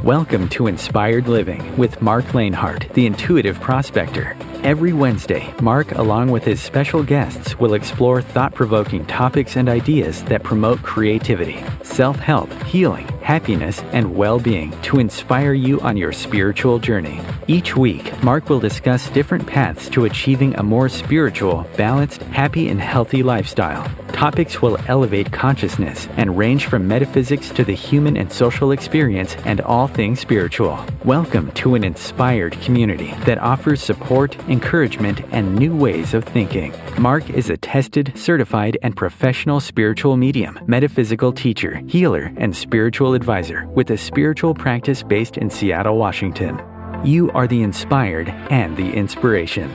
Welcome to Inspired Living with Marc Lainhart, the Intuitive Prospector. Every Wednesday, Marc, along with his special guests, will explore thought-provoking topics and ideas that promote creativity, self-help, healing, happiness, and well-being to inspire you on your spiritual journey. Each week, Marc will discuss different paths to achieving a more spiritual, balanced, happy, and healthy lifestyle. Topics will elevate consciousness and range from metaphysics to the human and social experience and all things spiritual. Welcome to an inspired community that offers support, encouragement, and new ways of thinking. Marc is a tested, certified, and professional spiritual medium, metaphysical teacher, healer, and spiritual advisor with a spiritual practice based in Seattle, Washington. You are the inspired and the inspiration.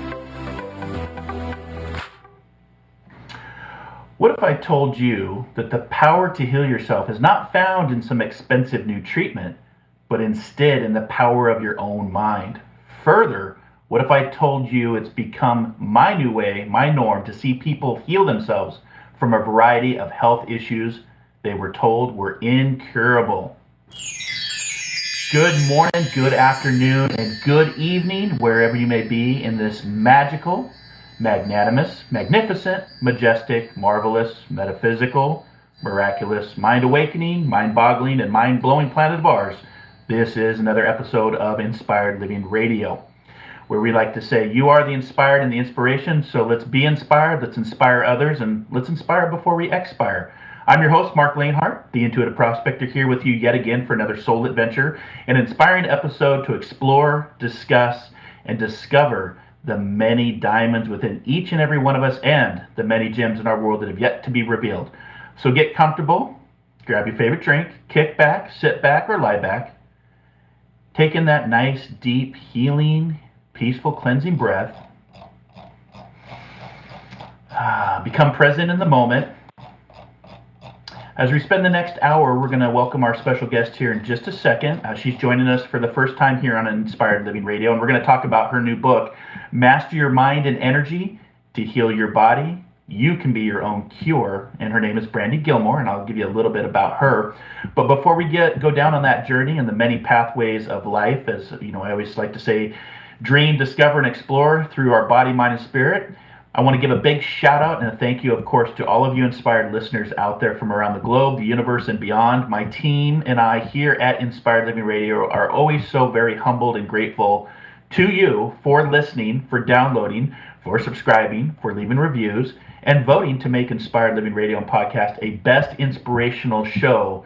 What if I told you that the power to heal yourself is not found in some expensive new treatment, but instead in the power of your own mind? Further, what if I told you it's become my new way, my norm, to see people heal themselves from a variety of health issues they were told were incurable? Good morning, good afternoon, and good evening, wherever you may be in this magical, magnanimous, magnificent, majestic, marvelous, metaphysical, miraculous, mind-awakening, mind-boggling, and mind-blowing planet of ours. This is another episode of Inspired Living Radio, where we like to say, you are the inspired and the inspiration, so let's be inspired, let's inspire others, and let's inspire before we expire. I'm your host, Marc Lainhart, the Intuitive Prospector, here with you yet again for another soul adventure, an inspiring episode to explore, discuss, and discover the many diamonds within each and every one of us and the many gems in our world that have yet to be revealed. So get comfortable, grab your favorite drink, kick back, sit back, or lie back. Take in that nice, deep, healing, peaceful, cleansing breath. Become present in the moment. As we spend the next hour, we're going to welcome our special guest here in just a second. She's joining us for the first time here on Inspired Living Radio, and we're going to talk about her new book, Master Your Mind and Energy to Heal Your Body. You can be your own cure. And her name is Brandy Gilmore, and I'll give you a little bit about her. But before we go down on that journey and the many pathways of life, as you know, I always like to say, dream, discover, and explore through our body, mind, and spirit, I want to give a big shout out and a thank you, of course, to all of you inspired listeners out there from around the globe, the universe, and beyond. My team and I here at Inspired Living Radio are always so very humbled and grateful to you for listening, for downloading, for subscribing, for leaving reviews, and voting to make Inspired Living Radio and Podcast a best inspirational show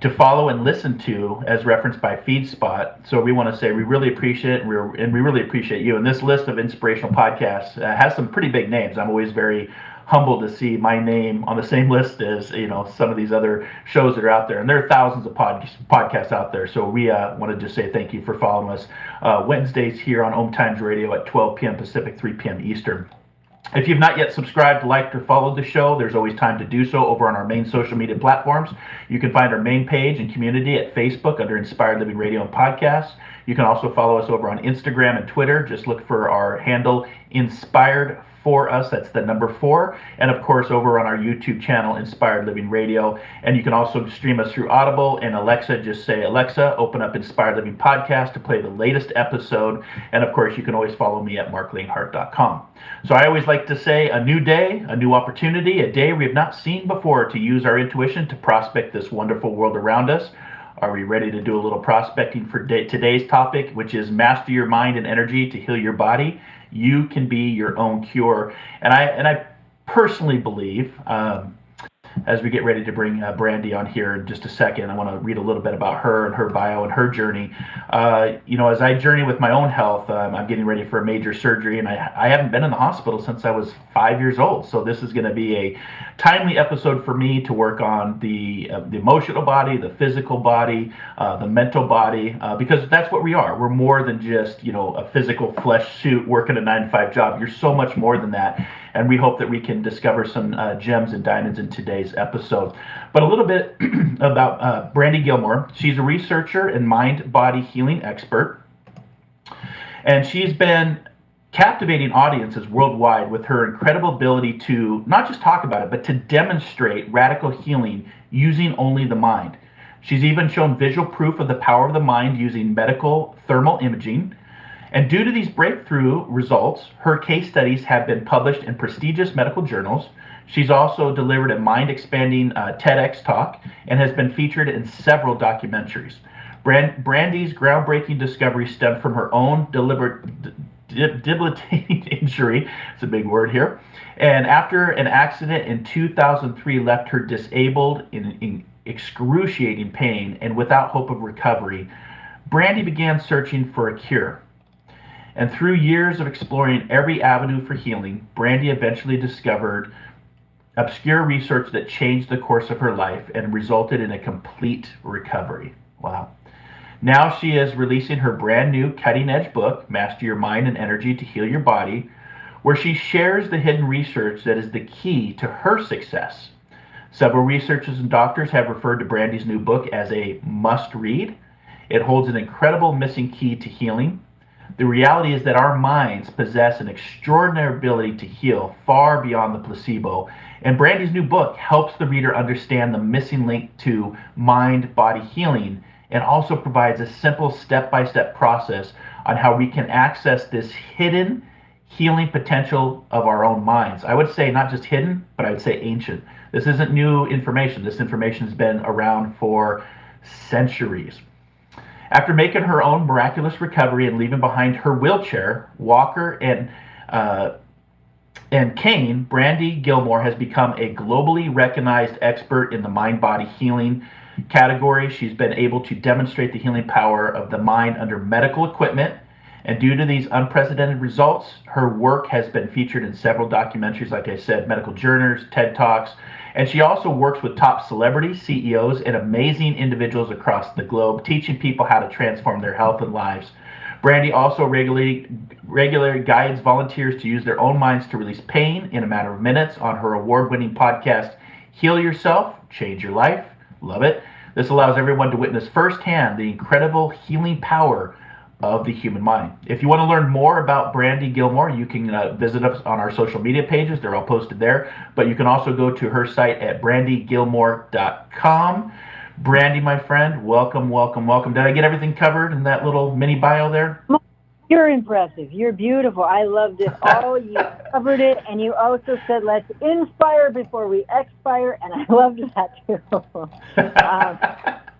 to follow and listen to, as referenced by FeedSpot. So we want to say we really appreciate it, and we really appreciate you. And this list of inspirational podcasts has some pretty big names. I'm always very humbled to see my name on the same list as some of these other shows that are out there. And there are thousands of podcasts out there. So we want to just say thank you for following us Wednesdays here on Om Times Radio at 12 p.m. Pacific, 3 p.m. Eastern. If you've not yet subscribed, liked, or followed the show, there's always time to do so over on our main social media platforms. You can find our main page and community at Facebook under Inspired Living Radio and Podcasts. You can also follow us over on Instagram and Twitter. Just look for our handle, Inspired for Us. That's the number 4. And of course, over on our YouTube channel, Inspired Living Radio. And you can also stream us through Audible and Alexa. Just say, Alexa, open up Inspired Living Podcast to play the latest episode. And of course, you can always follow me at marclainhart.com. So I always like to say a new day, a new opportunity, a day we have not seen before to use our intuition to prospect this wonderful world around us. Are we ready to do a little prospecting for today's topic, which is Master Your Mind and Energy to Heal Your Body? You can be your own cure. And I personally believe, as we get ready to bring Brandy on here in just a second, I want to read a little bit about her and her bio and her journey. As I journey with my own health, I'm getting ready for a major surgery, and I haven't been in the hospital since I was 5 years old. So this is going to be a timely episode for me to work on the emotional body, the physical body, the mental body, because that's what we are. We're more than just, a physical flesh suit working a 9-to-5 job. You're so much more than that. And we hope that we can discover some gems and diamonds in today's episode. But a little bit about Brandy Gilmore. She's a researcher and mind-body healing expert. And she's been captivating audiences worldwide with her incredible ability to not just talk about it, but to demonstrate radical healing using only the mind. She's even shown visual proof of the power of the mind using medical thermal imaging. And due to these breakthrough results, her case studies have been published in prestigious medical journals. She's also delivered a mind expanding TEDx talk and has been featured in several documentaries. Brandy's groundbreaking discovery stemmed from her own debilitating injury. It's a big word here. And after an accident in 2003 left her disabled in excruciating pain and without hope of recovery, Brandy began searching for a cure. And through years of exploring every avenue for healing, Brandy eventually discovered obscure research that changed the course of her life and resulted in a complete recovery. Wow. Now she is releasing her brand new cutting edge book, Master Your Mind and Energy to Heal Your Body, where she shares the hidden research that is the key to her success. Several researchers and doctors have referred to Brandy's new book as a must read. It holds an incredible missing key to healing. The reality is that our minds possess an extraordinary ability to heal far beyond the placebo, and Brandy's new book helps the reader understand the missing link to mind-body healing and also provides a simple step-by-step process on how we can access this hidden healing potential of our own minds. I would say not just hidden, but I would say ancient. This isn't new information. This information has been around for centuries. After making her own miraculous recovery and leaving behind her wheelchair, walker, and cane, Brandy Gilmore has become a globally recognized expert in the mind-body healing category. She's been able to demonstrate the healing power of the mind under medical equipment. And due to these unprecedented results, her work has been featured in several documentaries, like I said, medical journals, TED Talks, and she also works with top celebrities, CEOs, and amazing individuals across the globe, teaching people how to transform their health and lives. Brandy also regularly guides volunteers to use their own minds to release pain in a matter of minutes on her award-winning podcast, Heal Yourself, Change Your Life. Love it. This allows everyone to witness firsthand the incredible healing power of the human mind. If you want to learn more about Brandy Gilmore, you can visit us on our social media pages. They're all posted there. But you can also go to her site at brandygilmore.com. Brandy, my friend, welcome, welcome, welcome. Did I get everything covered in that little mini bio there? You're impressive. You're beautiful. I loved it all. You covered it. And you also said, let's inspire before we expire. And I loved that too.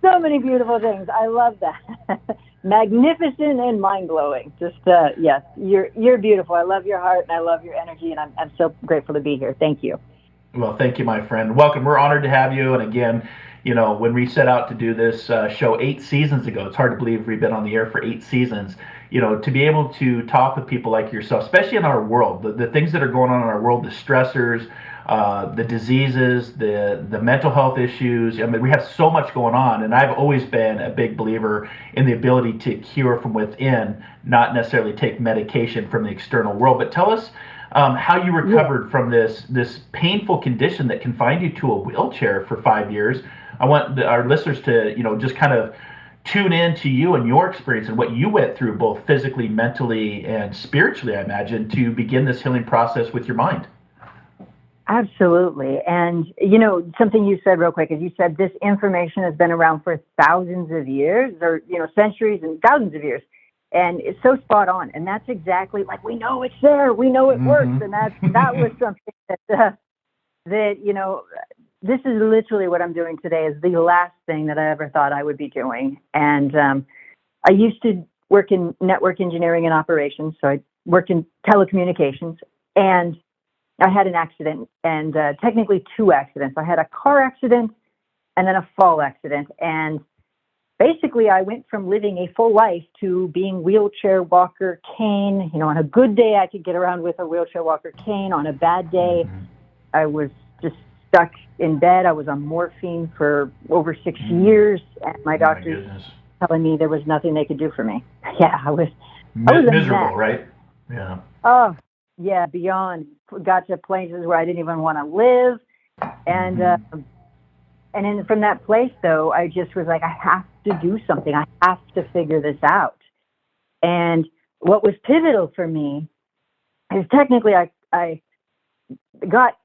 So many beautiful things. I love that. Magnificent and mind-blowing. Just, yes, you're beautiful. I love your heart and I love your energy. And I'm so grateful to be here. Thank you. Well, thank you, my friend. Welcome. We're honored to have you. And again, you know, when we set out to do this show 8 seasons ago, it's hard to believe we've been on the air for 8 seasons. You know, to be able to talk with people like yourself, especially in our world, the things that are going on in our world, the stressors, the diseases, the mental health issues. I mean, we have so much going on, and I've always been a big believer in the ability to cure from within, not necessarily take medication from the external world. But tell us how you recovered from this painful condition that confined you to a wheelchair for 5 years. I want our listeners to, you know, just kind of tune in to you and your experience and what you went through, both physically, mentally, and spiritually, I imagine, to begin this healing process with your mind. Absolutely. And, you know, something you said real quick is you said this information has been around for thousands of years or, you know, centuries and thousands of years. And it's so spot on. And that's exactly like, we know it's there. We know it works. And that was something that, you know, this is literally what I'm doing today is the last thing that I ever thought I would be doing. And I used to work in network engineering and operations. So I worked in telecommunications and I had an accident and technically 2 accidents. I had a car accident and then a fall accident. And basically I went from living a full life to being wheelchair, walker, cane. You know, on a good day, I could get around with a wheelchair, walker, cane. On a bad day, I was just stuck in bed. I was on morphine for over 6 years, and my doctors telling me there was nothing they could do for me. Yeah, I was miserable, right? Yeah. Oh, yeah, beyond. Got to places where I didn't even want to live, and then from that place, though, I just was like, I have to do something. I have to figure this out. And what was pivotal for me because technically I got,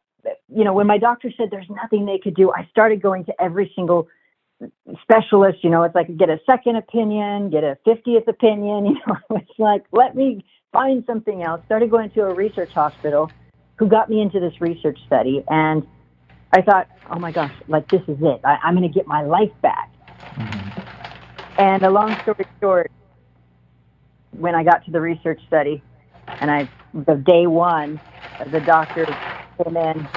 when my doctor said there's nothing they could do, I started going to every single specialist. It's like get a second opinion, get a 50th opinion. It's like, let me find something else. Started going to a research hospital who got me into this research study. And I thought, oh my gosh, like this is it. I'm going to get my life back. Mm-hmm. And a long story short, when I got to the research study and the day one, the doctor came in.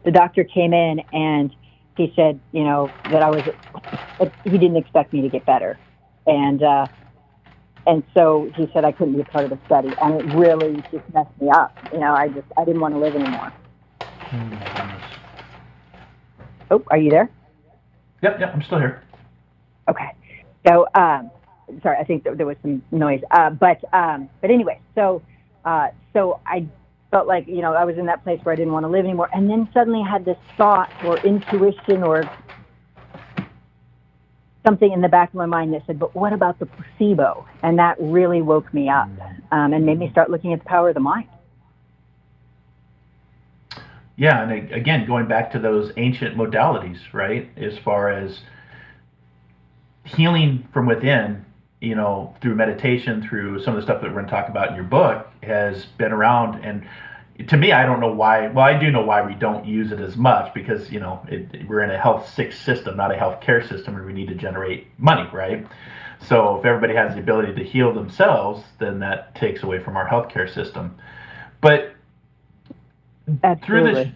The doctor came in and he said, that he didn't expect me to get better. And so he said I couldn't be a part of the study. And it really just messed me up. I didn't want to live anymore. Oh, are you there? Yep, I'm still here. Okay. So, sorry, I think there was some noise. But anyway, so I felt like, I was in that place where I didn't want to live anymore. And then suddenly I had this thought or intuition or something in the back of my mind that said, but what about the placebo? And that really woke me up and made me start looking at the power of the mind. Yeah, and again, going back to those ancient modalities, right? As far as healing from within, through meditation, through some of the stuff that we're going to talk about in your book, has been around. And to me, I don't know why. Well, I do know why we don't use it as much, because we're in a health sick system, not a health care system, where we need to generate money, right? So if everybody has the ability to heal themselves, then that takes away from our healthcare system. But Absolutely.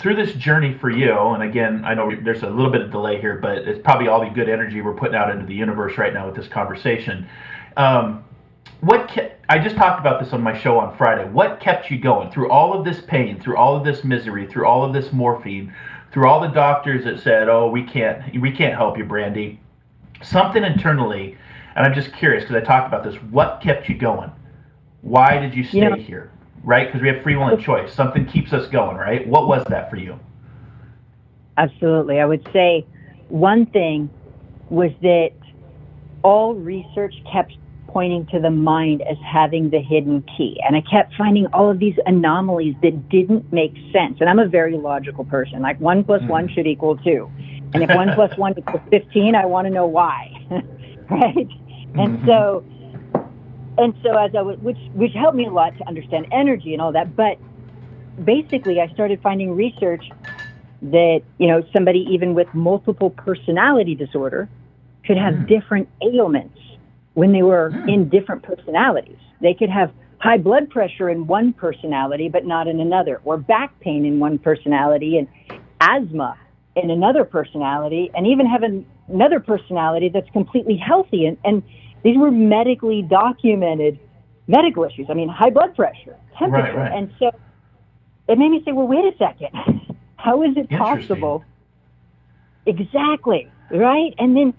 through this journey for you, and again, I know there's a little bit of delay here, but it's probably all the good energy we're putting out into the universe right now with this conversation. I just talked about this on my show on Friday. What kept you going through all of this pain, through all of this misery, through all of this morphine, through all the doctors that said, "Oh, we can't help you, Brandy"? Something internally, and I'm just curious because I talked about this. What kept you going? Why did you stay here? Right? Because we have free will and choice. Something keeps us going, right? What was that for you? Absolutely. I would say one thing was that all research kept pointing to the mind as having the hidden key. And I kept finding all of these anomalies that didn't make sense. And I'm a very logical person. Like 1 + 1 should equal 2. And if 1 + 1 equals 15, I want to know why. Right? And so as I would, which helped me a lot to understand energy and all that. But basically, I started finding research that, somebody even with multiple personality disorder could have different ailments when they were in different personalities. They could have high blood pressure in one personality, but not in another, or back pain in one personality and asthma in another personality, and even have another personality that's completely healthy. And these were medically documented medical issues. I mean, high blood pressure, temperature. Right. And so it made me say, well, wait a second. How is it possible? Exactly. Right. And then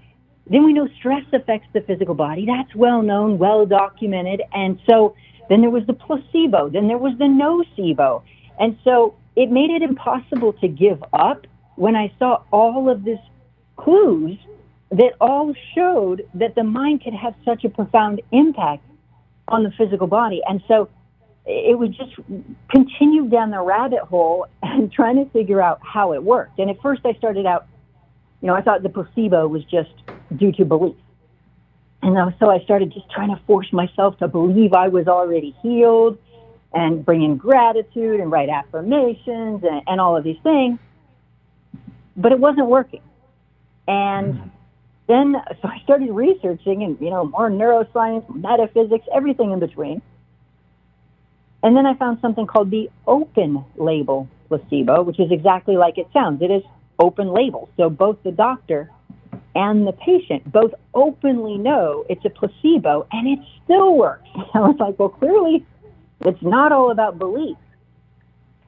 we know stress affects the physical body. That's well known, well documented. And so then there was the placebo. Then there was the nocebo. And so it made it impossible to give up when I saw all of these clues that all showed that the mind could have such a profound impact on the physical body. And so it would just continue down the rabbit hole and trying to figure out how it worked. And at first I started out, I thought the placebo was just due to belief. And so I started just trying to force myself to believe I was already healed and bring in gratitude and write affirmations and all of these things. But it wasn't working. And then, so I started researching and, more neuroscience, metaphysics, everything in between. And then I found something called the open label placebo, which is exactly like it sounds. It is open label. So both the doctor and the patient both openly know it's a placebo, and it still works. I was like, well, clearly it's not all about belief.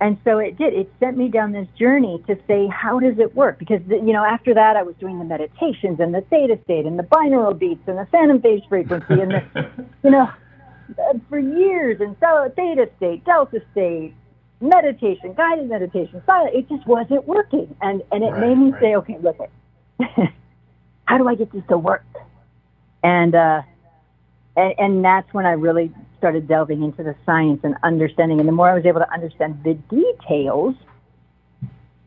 And so it did. It sent me down this journey to say, how does it work? Because, after that, I was doing the meditations and the theta state and the binaural beats and the phantom phase frequency and the, for years. And so theta state, delta state, meditation, guided meditation, silent. It just wasn't working. And it made me say, okay, look, how do I get this to work? And And that's when I really started delving into the science and understanding. And the more I was able to understand the details,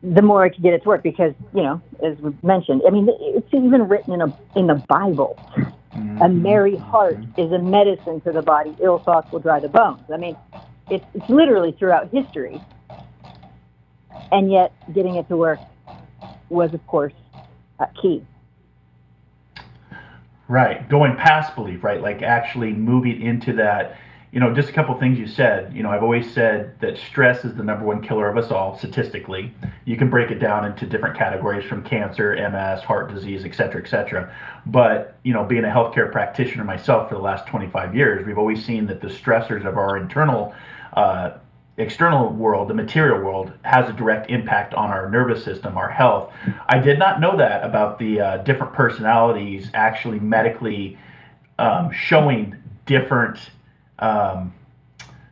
the more I could get it to work. Because, you know, as we mentioned, I mean, it's even written in the Bible. Mm-hmm. A merry heart is a medicine to the body. Ill thoughts will dry the bones. I mean, it's literally throughout history. And yet, getting it to work was, of course, key. Right. Going past belief, right? Like actually moving into that, you know, just a couple things you said. You know, I've always said that stress is the number one killer of us all, statistically. You can break it down into different categories from cancer, MS, heart disease, et cetera, et cetera. But, you know, being a healthcare practitioner myself for the last 25 years, we've always seen that the stressors of our external world, the material world, has a direct impact on our nervous system, our health. I did not know that about the different personalities actually medically showing different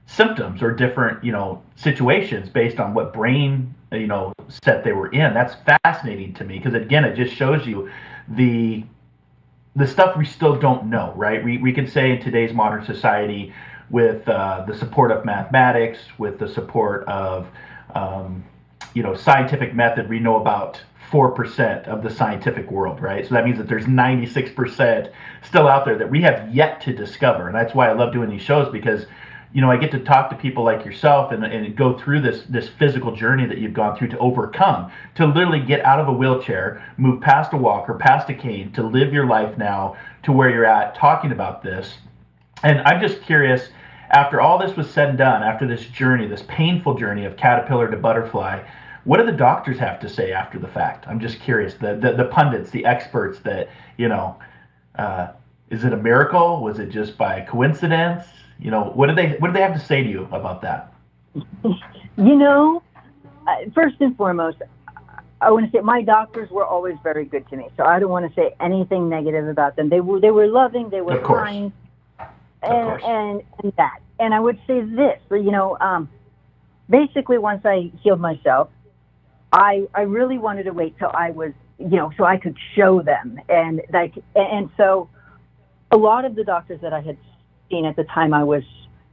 symptoms or different, you know, situations based on what brain, you know, set they were in. That's fascinating to me because, again, it just shows you the stuff we still don't know, right? We can say in today's modern society, with the support of mathematics, with the support of, you know, scientific method, we know about 4% of the scientific world, right? So that means that there's 96% still out there that we have yet to discover. And that's why I love doing these shows, because, you know, I get to talk to people like yourself and go through this physical journey that you've gone through to overcome, to literally get out of a wheelchair, move past a walker, past a cane, to live your life now to where you're at talking about this. And I'm just curious, after all this was said and done, after this journey, this painful journey of caterpillar to butterfly, what do the doctors have to say after the fact? I'm just curious. The pundits, the experts that, you know, is it a miracle? Was it just by coincidence? You know, what do they have to say to you about that? You know, first and foremost, I want to say my doctors were always very good to me. So I don't want to say anything negative about them. They were loving, they were kind. And that. And I would say this, you know, basically once I healed myself, I really wanted to wait till I was, you know, so I could show them. And so a lot of the doctors that I had seen at the time I was,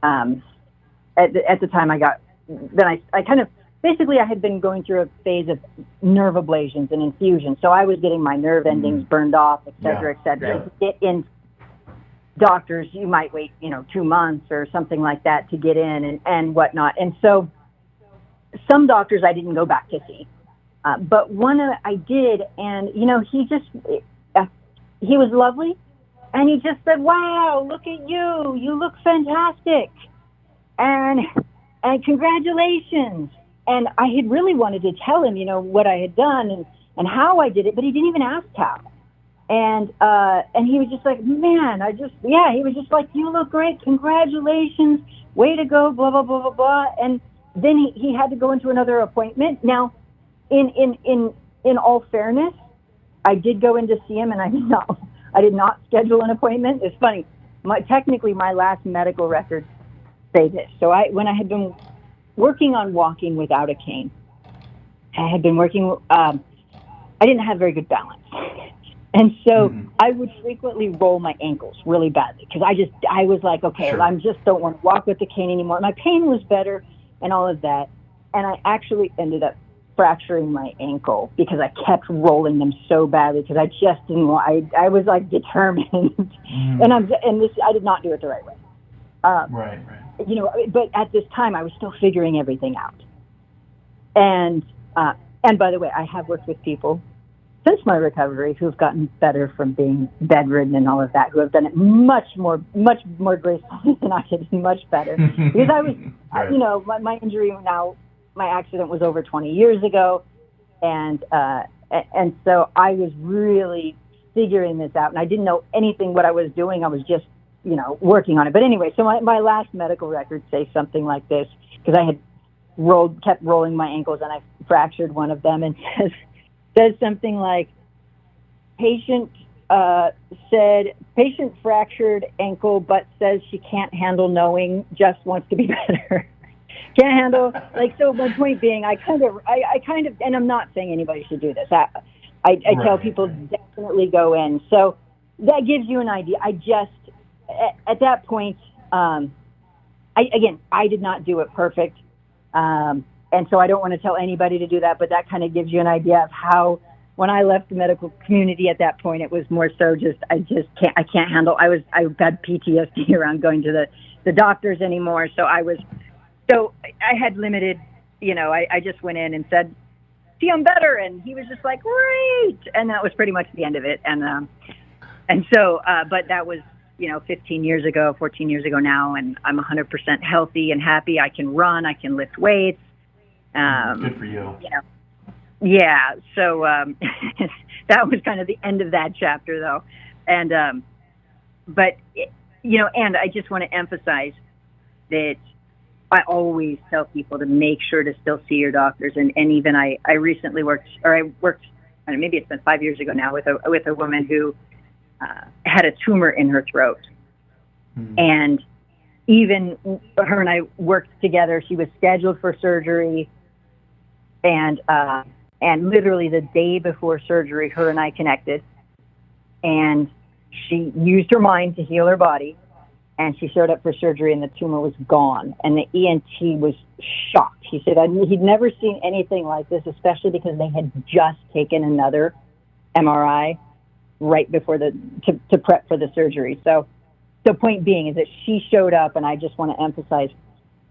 at the time I got, then I kind of, basically I had been going through a phase of nerve ablations and infusions. So I was getting my nerve endings burned off, et cetera, et cetera. Yeah. To get in doctors, you might wait, you know, 2 months or something like that to get in and whatnot. And so some doctors I didn't go back to see. But one I did, and, you know, he was lovely. And he just said, wow, look at you. You look fantastic. And congratulations. And I had really wanted to tell him, you know, what I had done and how I did it, but he didn't even ask how. And he was just like, man, he was just like, you look great. Congratulations. Way to go, blah, blah, blah, blah, blah. And then he had to go into another appointment. Now, in all fairness, I did go in to see him, and I did not schedule an appointment. It's funny. Technically, my last medical records say this. So when I had been working on walking without a cane, I had been working, I didn't have very good balance. And so I would frequently roll my ankles really badly because I was like, okay, sure. I just don't want to walk with the cane anymore. My pain was better and all of that. And I actually ended up fracturing my ankle because I kept rolling them so badly because I just didn't want, I was like determined. And I did not do it the right way. Right. You know, but at this time I was still figuring everything out. And by the way, I have worked with people since my recovery who've gotten better from being bedridden and all of that, who have done it much more gracefully than I did, much better. Because I was, right. You know, my injury now, my accident was over 20 years ago. And so I was really figuring this out, and I didn't know anything what I was doing. I was just, you know, working on it. But anyway, so my last medical records say something like this, because I had kept rolling my ankles and I fractured one of them, and says something like, patient fractured ankle, but says she can't handle knowing, just wants to be better. Can't handle, like, so my point being, I kind of, and I'm not saying anybody should do this. I tell people definitely go in. So that gives you an idea. at that point, I did not do it perfect. And so I don't want to tell anybody to do that, but that kind of gives you an idea of how, when I left the medical community at that point, it was more so just, I can't handle, I had PTSD around going to the doctors anymore. So I had limited, I just went in and said, see, I'm better. And he was just like, great. And that was pretty much the end of it. And so, but that was, 14 years ago now, and I'm 100% healthy and happy. I can run, I can lift weights. Good for you. Yeah. So, that was kind of the end of that chapter though. And, but, and I just want to emphasize that I always tell people to make sure to still see your doctors. And even I recently worked, maybe it's been 5 years ago now, with a woman who had a tumor in her throat. And even her and I worked together. She was scheduled for surgery, and literally the day before surgery, her and I connected, and she used her mind to heal her body, and she showed up for surgery, and the tumor was gone. And the ENT was shocked. He said he'd never seen anything like this, especially because they had just taken another MRI right before to prep for the surgery. So point being is that she showed up, and I just want to emphasize,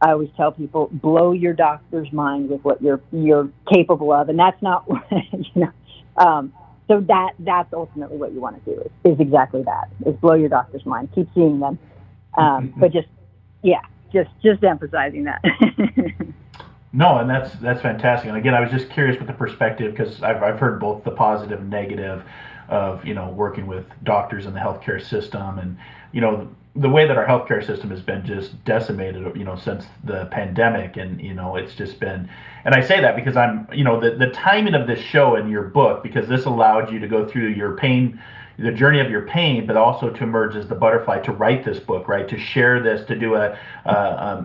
I always tell people, blow your doctor's mind with what you're capable of. And that's not, so that's ultimately what you want to do is exactly that, is blow your doctor's mind, keep seeing them. But just emphasizing that. No, and that's fantastic. And again, I was just curious with the perspective, because I've heard both the positive and negative of working with doctors in the healthcare system, and the way that our healthcare system has been just decimated since the pandemic, and it's just been, and I say that because I'm the timing of this show and your book, because this allowed you to go through your pain, the journey of your pain, but also to emerge as the butterfly, to write this book, right? To share this, to do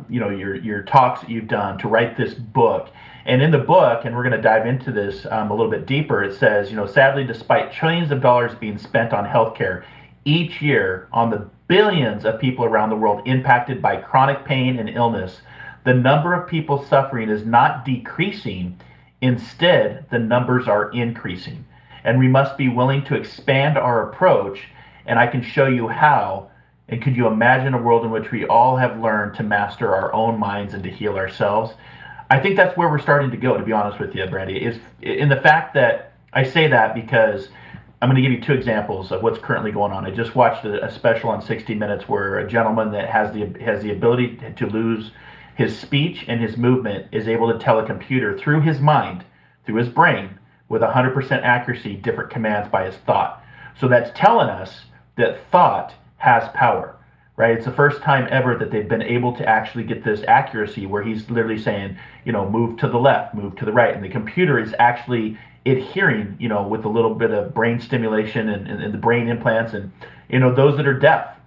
your talks that you've done, to write this book. And in the book, and we're going to dive into this a little bit deeper, it says, sadly, despite trillions of dollars being spent on healthcare each year on the billions of people around the world impacted by chronic pain and illness, the number of people suffering is not decreasing. Instead, the numbers are increasing. And we must be willing to expand our approach, and I can show you how. And could you imagine a world in which we all have learned to master our own minds and to heal ourselves? I think that's where we're starting to go, to be honest with you, Brandy, is in the fact that I say that because I'm going to give you two examples of what's currently going on. I just watched a special on 60 Minutes where a gentleman that has the ability to lose his speech and his movement is able to tell a computer through his mind, through his brain, with 100% accuracy, different commands by his thought. So that's telling us that thought has power. Right? It's the first time ever that they've been able to actually get this accuracy where he's literally saying, move to the left, move to the right. And the computer is actually adhering, with a little bit of brain stimulation and the brain implants, and, those that are deaf,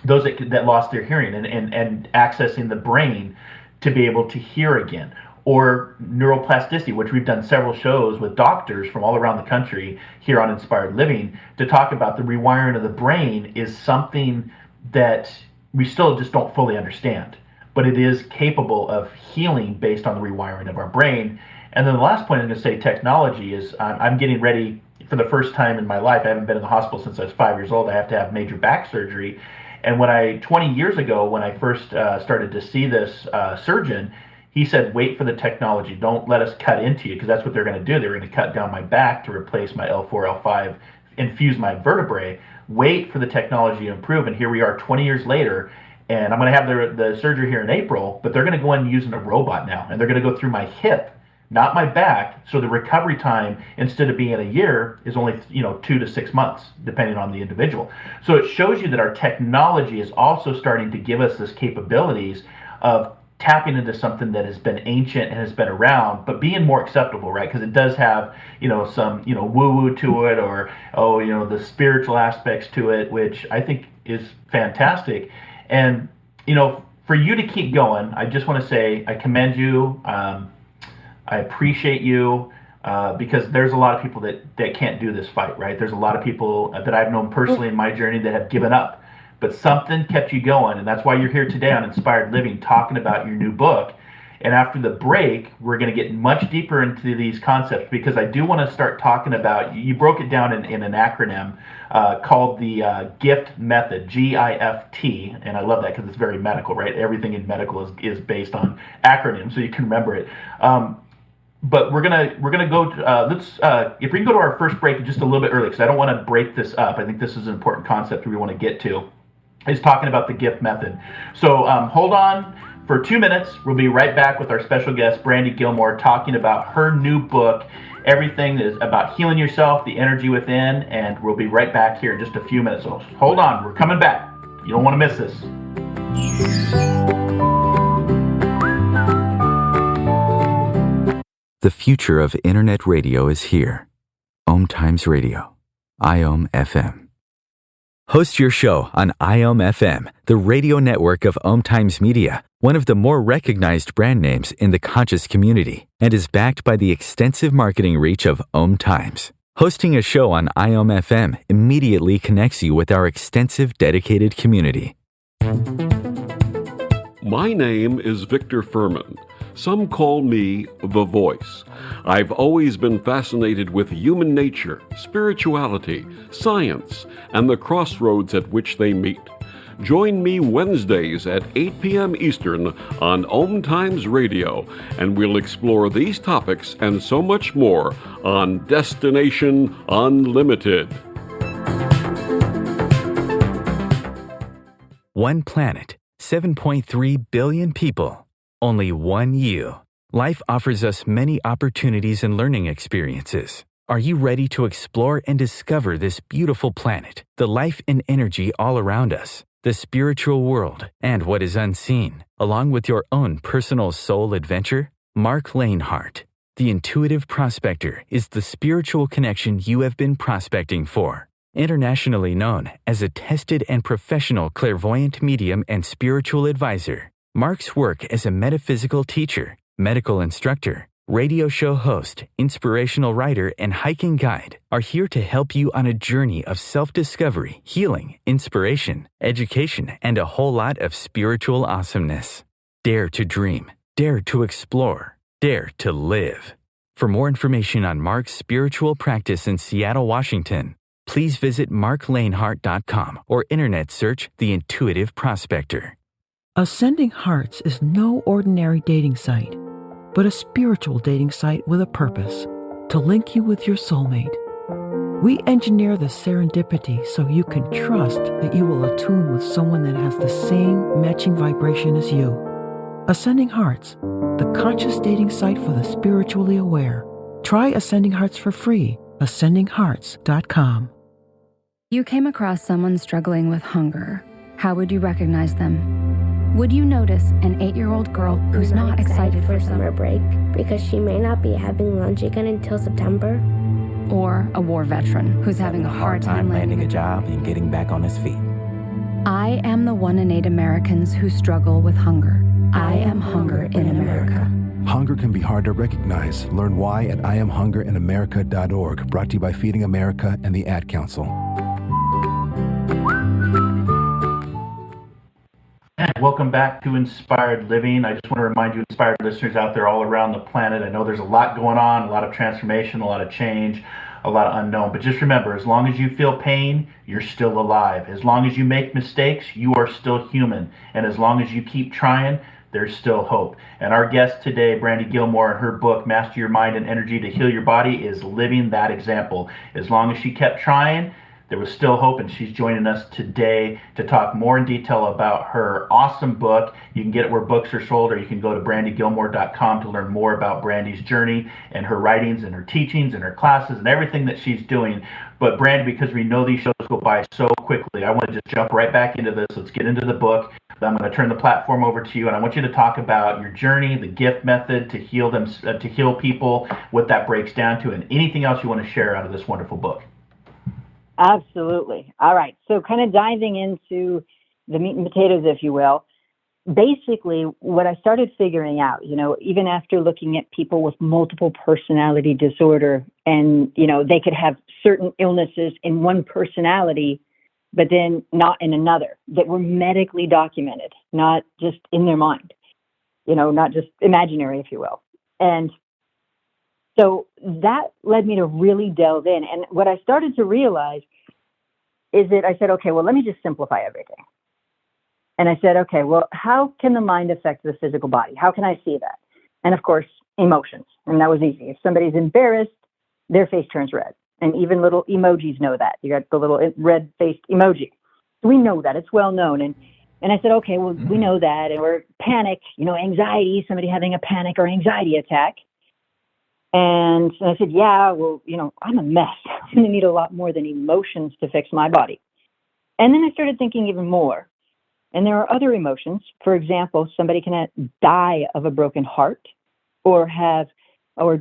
those that lost their hearing, and accessing the brain to be able to hear again. Or neuroplasticity, which we've done several shows with doctors from all around the country here on Inspired Living to talk about the rewiring of the brain is something that we still just don't fully understand, but it is capable of healing based on the rewiring of our brain. And then the last point I'm going to say, technology, is I'm getting ready for the first time in my life. I haven't been in the hospital since I was 5 years old. I have to have major back surgery. And 20 years ago, when I first started to see this surgeon, he said, wait for the technology. Don't let us cut into you, because that's what they're going to do. They're going to cut down my back to replace my L4, L5, infuse my vertebrae. Wait for the technology to improve. And here we are 20 years later, and I'm going to have the surgery here in April, but they're going to go in using a robot now, and they're going to go through my hip, not my back. So the recovery time, instead of being a year, is only 2 to 6 months, depending on the individual. So it shows you that our technology is also starting to give us this capabilities of tapping into something that has been ancient and has been around, but being more acceptable, right? Because it does have, some, woo-woo to it, or, the spiritual aspects to it, which I think is fantastic. And, for you to keep going, I just want to say I commend you. I appreciate you, because there's a lot of people that can't do this fight, right? There's a lot of people that I've known personally in my journey that have given up but something kept you going, and that's why you're here today on Inspired Living, talking about your new book. And after the break, we're going to get much deeper into these concepts, because I do want to start talking about, you broke it down in an acronym called the GIFT method, GIFT, and I love that because it's very medical, right? Everything in medical is based on acronyms, so you can remember it. But we're gonna go. If we can go to our first break just a little bit early, because I don't want to break this up. I think this is an important concept we want to get to. Is talking about the GIFT method. So hold on for 2 minutes. We'll be right back with our special guest, Brandy Gilmore, talking about her new book. Everything is about healing yourself, the energy within, and we'll be right back here in just a few minutes. So hold on, we're coming back. You don't want to miss this. The future of internet radio is here. Om Times Radio, IOM FM. Host your show on IOM FM, the radio network of Om Times Media, one of the more recognized brand names in the conscious community, and is backed by the extensive marketing reach of Om Times. Hosting a show on IOM FM immediately connects you with our extensive dedicated community. My name is Victor Furman. Some call me the Voice. I've always been fascinated with human nature, spirituality, science, and the crossroads at which they meet. Join me Wednesdays at 8 p.m. Eastern on Om Times Radio, and we'll explore these topics and so much more on Destination Unlimited. One planet, 7.3 billion people. Only one you. Life offers us many opportunities and learning experiences. Are you ready to explore and discover this beautiful planet, the life and energy all around us, the spiritual world, and what is unseen, along with your own personal soul adventure? Marc Lainhart, the Intuitive Prospector, is the spiritual connection you have been prospecting for. Internationally known as a tested and professional clairvoyant medium and spiritual advisor, Marc's work as a metaphysical teacher, medical instructor, radio show host, inspirational writer, and hiking guide are here to help you on a journey of self-discovery, healing, inspiration, education, and a whole lot of spiritual awesomeness. Dare to dream. Dare to explore. Dare to live. For more information on Marc's spiritual practice in Seattle, Washington, please visit marclainhart.com or internet search The Intuitive Prospector. Ascending Hearts is no ordinary dating site, but a spiritual dating site with a purpose, to link you with your soulmate. We engineer the serendipity so you can trust that you will attune with someone that has the same matching vibration as you. Ascending Hearts, the conscious dating site for the spiritually aware. Try Ascending Hearts for free, ascendinghearts.com. You came across someone struggling with hunger. How would you recognize them? Would you notice an 8-year-old girl who's not excited for summer break because she may not be having lunch again until September? Or a war veteran who's having a hard time landing a job and getting back on his feet? I am the 1 in 8 Americans who struggle with hunger. I am hunger in America. Hunger can be hard to recognize. Learn why at IamHungerInAmerica.org, brought to you by Feeding America and the Ad Council. And welcome back to Inspired Living. I just want to remind you, inspired listeners out there all around the planet, I know there's a lot going on, a lot of transformation, a lot of change, a lot of unknown. But just remember, as long as you feel pain, you're still alive. As long as you make mistakes, you are still human. And as long as you keep trying, there's still hope. And our guest today, Brandy Gilmore, in her book, Master Your Mind and Energy to Heal Your Body, is living that example. As long as she kept trying, there was still hope, and she's joining us today to talk more in detail about her awesome book. You can get it where books are sold, or you can go to brandygilmore.com to learn more about Brandy's journey and her writings and her teachings and her classes and everything that she's doing. But Brandy, because we know these shows go by so quickly, I want to just jump right back into this. Let's get into the book. I'm going to turn the platform over to you, and I want you to talk about your journey, the GIFT method to heal them, to heal people, what that breaks down to, and anything else you want to share out of this wonderful book. Absolutely. All right. So kind of diving into the meat and potatoes, if you will. Basically, what I started figuring out, even after looking at people with multiple personality disorder, and, they could have certain illnesses in one personality, but then not in another, that were medically documented, not just in their mind, not just imaginary, if you will. And so that led me to really delve in. And what I started to realize is that I said, okay, well, let me just simplify everything. And I said, okay, well, how can the mind affect the physical body? How can I see that? And of course, emotions. And that was easy. If somebody's embarrassed, their face turns red. And even little emojis know that. You got the little red-faced emoji. So we know that. It's well known. And I said, okay, well, we know that. Or panic, anxiety, somebody having a panic or anxiety attack. And I said, yeah, well, I'm a mess. I'm going to need a lot more than emotions to fix my body. And then I started thinking even more. And there are other emotions. For example, somebody can die of a broken heart or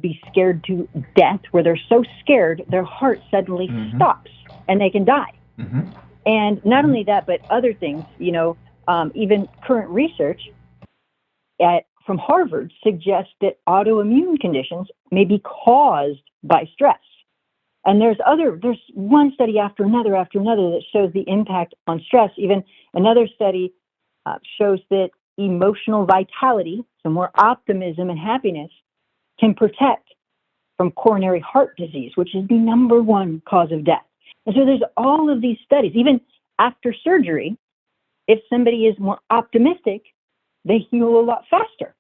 be scared to death, where they're so scared their heart suddenly stops and they can die. And not only that, but other things, even current research from Harvard suggests that autoimmune conditions may be caused by stress. And there's one study after another that shows the impact on stress. Even another study shows that emotional vitality, so more optimism and happiness, can protect from coronary heart disease, which is the number one cause of death. And so there's all of these studies. Even after surgery, if somebody is more optimistic, they heal a lot faster.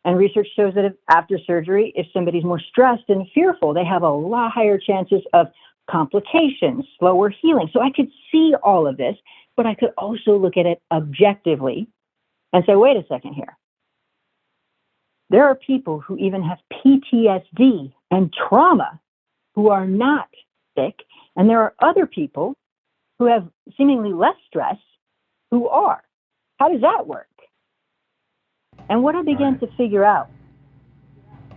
And research shows that after surgery, if somebody's more stressed and fearful, they have a lot higher chances of complications, slower healing. So I could see all of this, but I could also look at it objectively and say, wait a second here. There are people who even have PTSD and trauma who are not sick, and there are other people who have seemingly less stress who are. How does that work? And what I began to figure out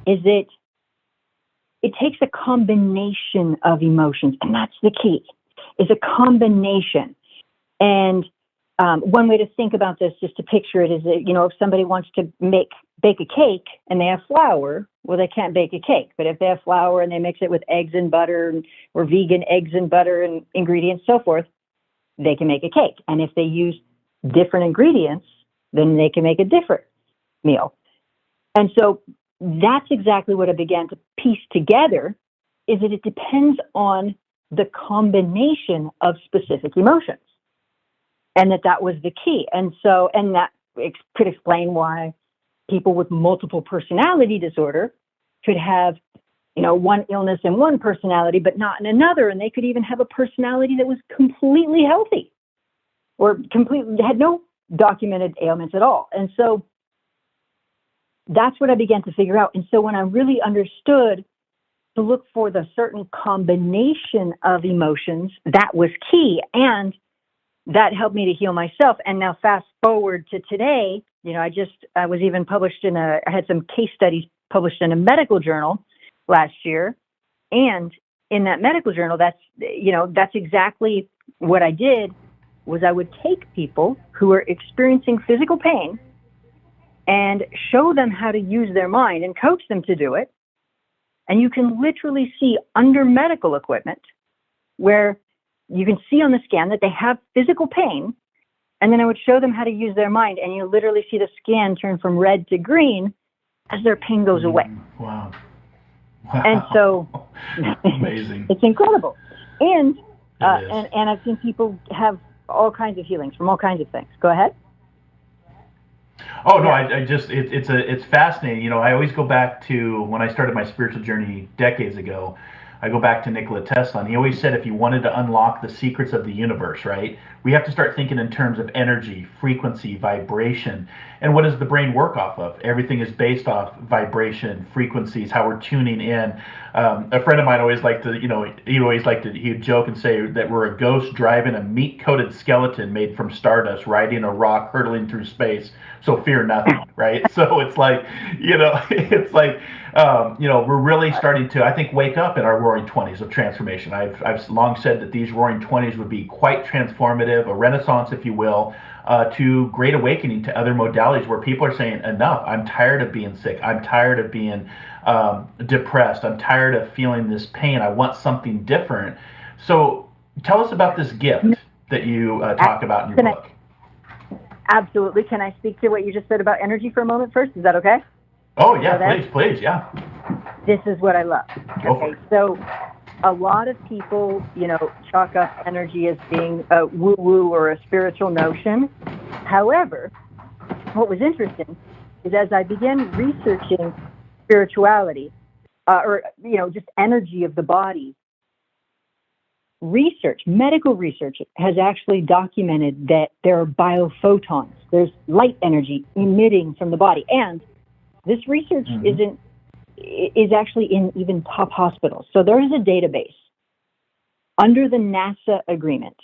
is that it takes a combination of emotions, and that's the key, is a combination. And one way to think about this, just to picture it, is that, if somebody wants to bake a cake and they have flour, well, they can't bake a cake. But if they have flour and they mix it with eggs and butter or vegan eggs and butter and ingredients, so forth, they can make a cake. And if they use different ingredients, then they can make a different meal. And so that's exactly what I began to piece together, is that it depends on the combination of specific emotions. And that was the key. And that could explain why people with multiple personality disorder could have, one illness in one personality, but not in another. And they could even have a personality that was completely healthy or completely had no documented ailments at all. And so that's what I began to figure out. And so when I really understood to look for the certain combination of emotions, that was key. And that helped me to heal myself. And now fast forward to today, I was even published I had some case studies published in a medical journal last year. And in that medical journal, that's exactly what I did. Was I would take people who are experiencing physical pain and show them how to use their mind and coach them to do it. And you can literally see under medical equipment where you can see on the scan that they have physical pain. And then I would show them how to use their mind, and you literally see the scan turn from red to green as their pain goes away. Wow. And so amazing. It's incredible. And I've seen people have all kinds of healings from all kinds of things. Go ahead. Oh no, it's fascinating. I always go back to when I started my spiritual journey decades ago. I go back to Nikola Tesla, and he always said if you wanted to unlock the secrets of the universe, right, we have to start thinking in terms of energy, frequency, vibration. And what does the brain work off of? Everything is based off vibration, frequencies, how we're tuning in. A friend of mine always liked to, he'd joke and say that we're a ghost driving a meat-coated skeleton made from stardust, riding a rock, hurtling through space. So fear nothing, right? So it's like, we're really starting to, I think, wake up in our roaring 20s of transformation. I've long said that these roaring 20s would be quite transformative, a renaissance, if you will, to great awakening to other modalities where people are saying, enough, I'm tired of being sick. I'm tired of being depressed. I'm tired of feeling this pain. I want something different. So tell us about this gift that you talk about in your book. Absolutely. Can I speak to what you just said about energy for a moment first? Is that okay? Oh, yeah, please, yeah. This is what I love. Go for it. So a lot of people, chalk up energy as being a woo-woo or a spiritual notion. However, what was interesting is as I began researching spirituality, just energy of the body, medical research has actually documented that there are biophotons. There's light energy emitting from the body. And this research is actually in even top hospitals. So there is a database under the NASA agreement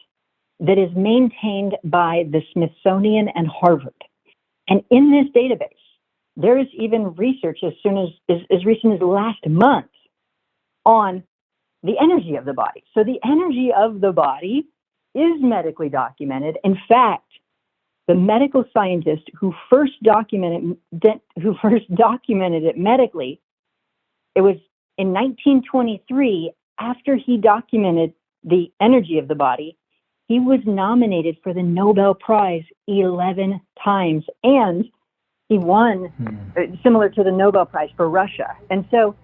that is maintained by the Smithsonian and Harvard. And in this database, there is even research as recent as last month on the energy of the body. So the energy of the body is medically documented. In fact, the medical scientist who first documented it medically, it was in 1923, after he documented the energy of the body, he was nominated for the Nobel Prize 11 times, and he won, similar to the Nobel Prize for Russia. And so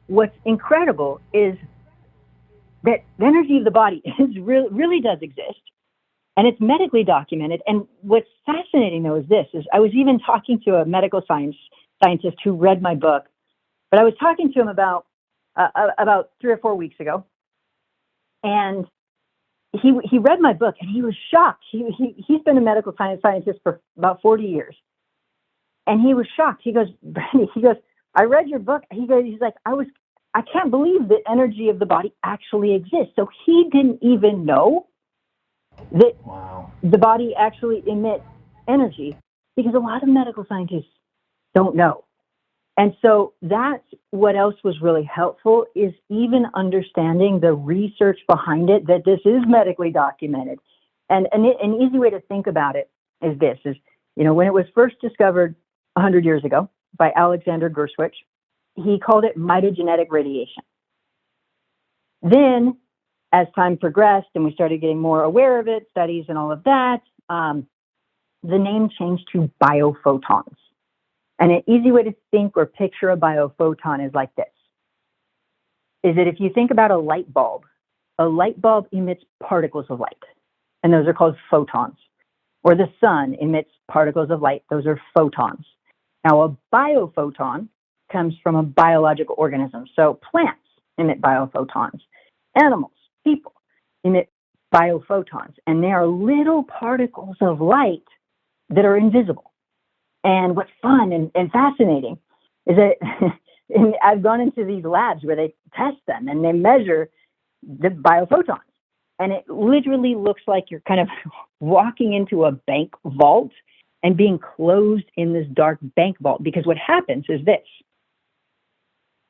what's incredible is that the energy of the body really does exist, and it's medically documented. And what's fascinating, though, is I was even talking to a medical scientist who read my book, but I was talking to him about 3 or 4 weeks ago, and he read my book, and he was shocked. He's been a medical scientist for about 40 years, and he was shocked. He goes, Brandy, I read your book. He's like, I can't believe the energy of the body actually exists. So he didn't even know that the body actually emits energy, because a lot of medical scientists don't know. And so that's what else was really helpful, is even understanding the research behind it, that this is medically documented. And an easy way to think about it is this, when it was first discovered 100 years ago by Alexander Gershwin, he called it mitogenetic radiation. Then, as time progressed and we started getting more aware of it, studies and all of that, the name changed to biophotons. And an easy way to think or picture a biophoton is like this, is that if you think about a light bulb emits particles of light, and those are called photons. Or the sun emits particles of light, those are photons. Now, a biophoton comes from a biological organism. So plants emit biophotons. Animals, people emit biophotons. And they are little particles of light that are invisible. And what's fun and fascinating is that I've gone into these labs where they test them and they measure the biophotons. And it literally looks like you're kind of walking into a bank vault and being closed in this dark bank vault. Because what happens is this,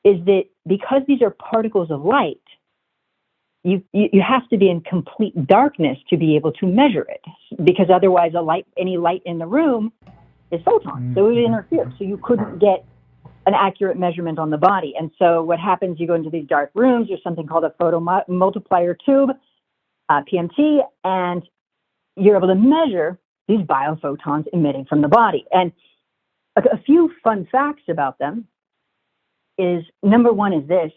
is that because these are particles of light, you have to be in complete darkness to be able to measure it, because otherwise any light in the room is photons, so it would interfere. So you couldn't get an accurate measurement on the body. And so what happens, you go into these dark rooms, there's something called a photomultiplier tube, PMT, and you're able to measure these biophotons emitting from the body. And a few fun facts about them is, number one is this,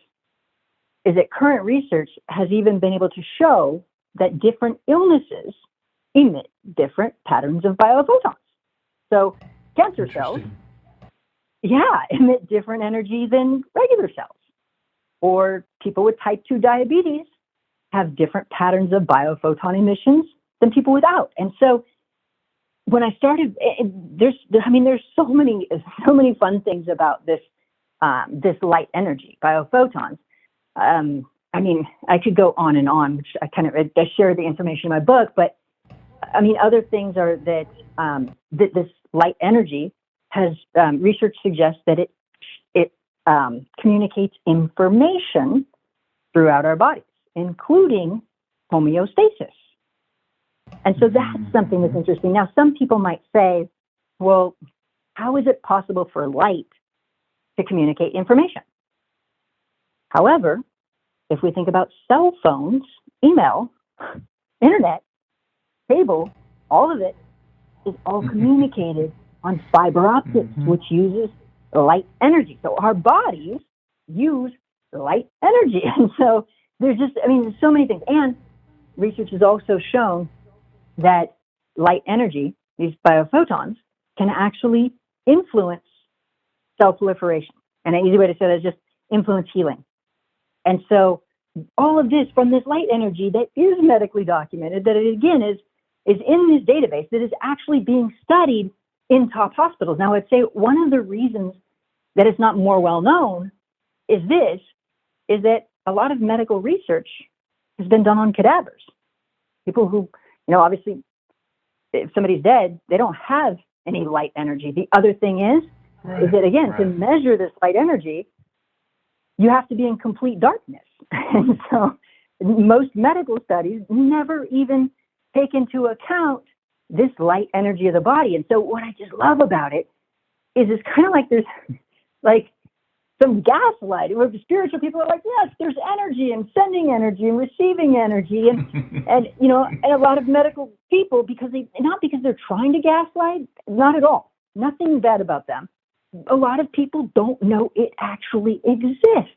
is that current research has even been able to show that different illnesses emit different patterns of biophotons. So cancer cells, emit different energy than regular cells. Or people with type 2 diabetes have different patterns of biophoton emissions than people without. And so when I started, there's so many fun things about this light energy, biophotons. I could go on and on, which I share the information in my book, but other things are that this light energy has, research suggests that it communicates information throughout our bodies, including homeostasis. And so that's something that's interesting. Now, some people might say, well, how is it possible for light to communicate information? However, if we think about cell phones, email, internet, cable, all of it is all communicated on fiber optics, which uses light energy. So our bodies use light energy. And so there's so many things. And research has also shown that light energy, these biophotons, can actually influence cell proliferation. And an easy way to say that is just influence healing. And so all of this from this light energy that is medically documented, that it again is in this database that is actually being studied in top hospitals. Now, I'd say one of the reasons that it's not more well known is that a lot of medical research has been done on cadavers. People who, obviously, if somebody's dead, they don't have any light energy. The other thing is that, again, to measure this light energy, you have to be in complete darkness. And so most medical studies never even take into account this light energy of the body. And so what I just love about it is it's kind of like there's like some gaslighting where the spiritual people are like, yes, there's energy and sending energy and receiving energy. And, and a lot of medical people, not because they're trying to gaslight, not at all, nothing bad about them. A lot of people don't know it actually exists.